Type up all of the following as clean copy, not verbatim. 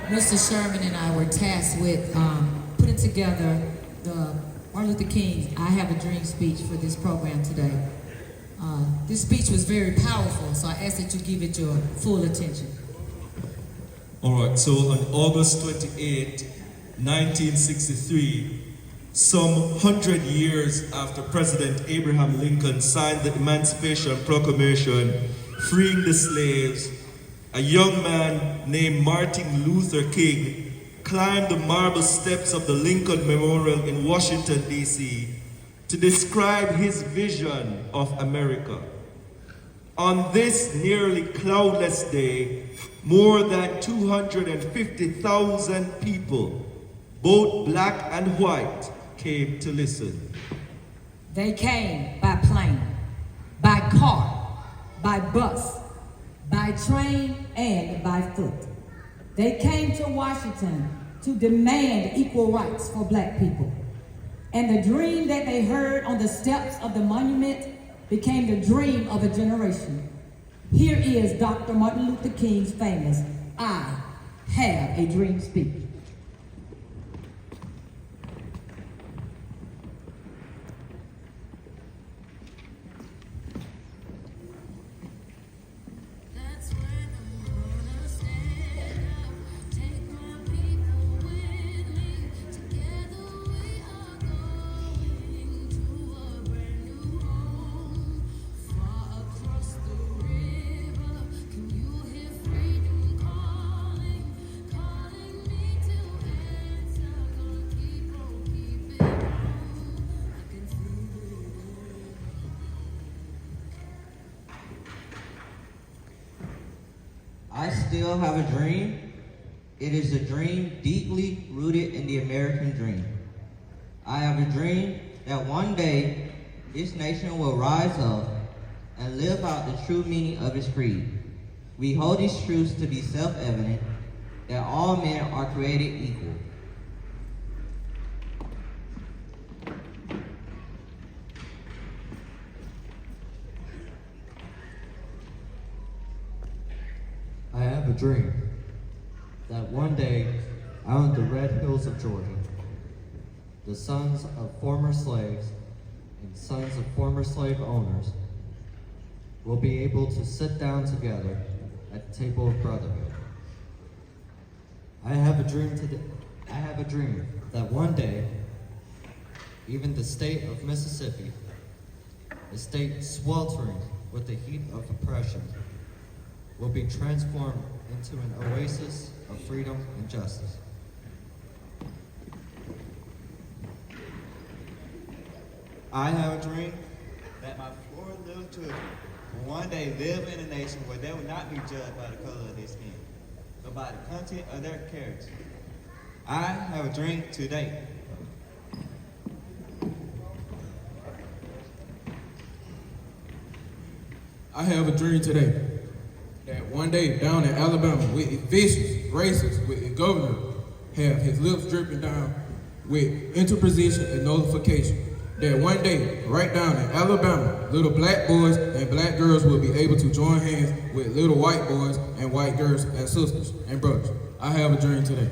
Mr. Sherman and I were tasked with putting together the Martin Luther King's I Have a Dream speech for this program today. This speech was very powerful, so I ask that you give it your full attention. All right, so on August 28, 1963, some 100 years after President Abraham Lincoln signed the Emancipation Proclamation freeing the slaves, a young man named Martin Luther King climbed the marble steps of the Lincoln Memorial in Washington, D.C. to describe his vision of America. On this nearly cloudless day, more than 250,000 people, both black and white, came to listen. They came by plane, by car, by bus, by train, and by foot. They came to Washington to demand equal rights for black people. And the dream that they heard on the steps of the monument became the dream of a generation. Here is Dr. Martin Luther King's famous I Have a Dream speech. I still have a dream. It is a dream deeply rooted in the American dream. I have a dream that one day this nation will rise up and live out the true meaning of its creed. We hold these truths to be self-evident, that all men are created equal. I have a dream that one day out in the red hills of Georgia, the sons of former slaves and sons of former slave owners will be able to sit down together at the table of brotherhood. I have a dream that one day, even the state of Mississippi, a state sweltering with the heat of oppression, will be transformed into an oasis of freedom and justice. I have a dream that my four little children will one day live in a nation where they will not be judged by the color of their skin, but by the content of their character. I have a dream today. I have a dream today that one day down in Alabama with its vicious, racist, with its governor have his lips dripping down with interposition and nullification. That one day, right down in Alabama, little black boys and black girls will be able to join hands with little white boys and white girls and sisters and brothers. I have a dream today.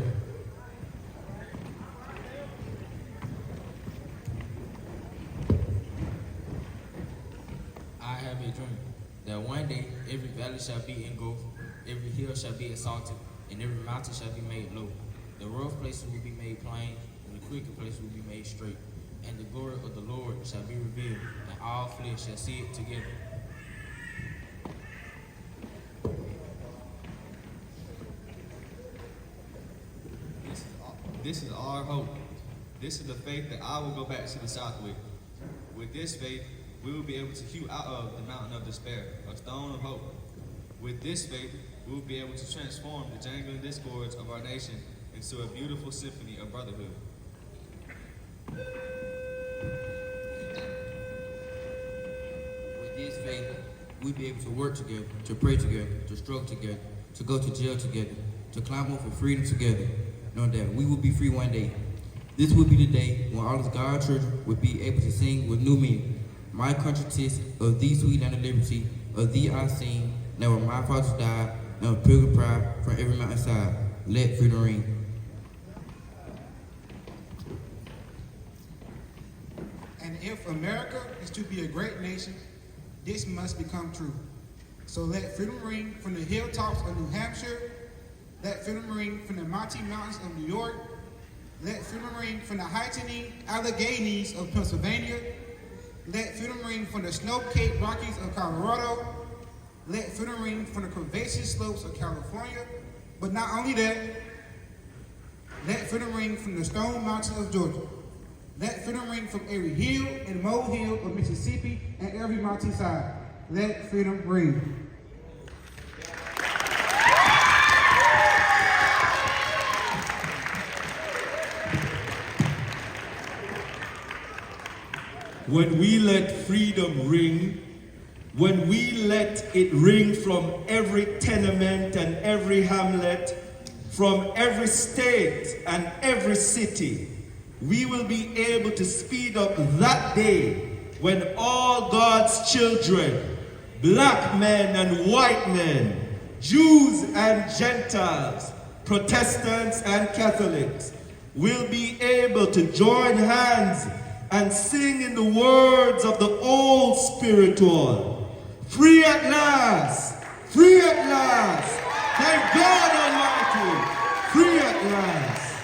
I have a dream that one day every valley shall be engulfed, every hill shall be exalted, and every mountain shall be made low. The rough places will be made plain, and the crooked places will be made straight. And the glory of the Lord shall be revealed, and all flesh shall see it together. This is our hope. This is the faith that I will go back to the South with. With this faith, we will be able to hew out of the mountain of despair a stone of hope. With this faith, we will be able to transform the jangling discords of our nation into a beautiful symphony of brotherhood. With this faith, we'll be able to work together, to pray together, to struggle together, to go to jail together, to climb up for freedom together, knowing that we will be free one day. This will be the day when all of God's children will be able to sing with new meaning. My country tis of thee sweet land of liberty, of thee I sing, now where my fathers died, now pilgrim pride from every mountainside. let freedom ring. And if America is to be a great nation, this must become true. So let freedom ring from the hilltops of New Hampshire. Let freedom ring from the mighty mountains of New York. Let freedom ring from the heightening Alleghenies of Pennsylvania. Let freedom ring from the snow-capped Rockies of Colorado. Let freedom ring from the curvaceous slopes of California. But not only that, let freedom ring from the stone mountains of Georgia. Let freedom ring from every hill and molehill of Mississippi and every mountainside. Let freedom ring. When we let freedom ring, when we let it ring from every tenement and every hamlet, from every state and every city, we will be able to speed up that day when all God's children, black men and white men, Jews and Gentiles, Protestants and Catholics, will be able to join hands and sing in the words of the old spiritual, free at last, free at last, thank God Almighty, free at last.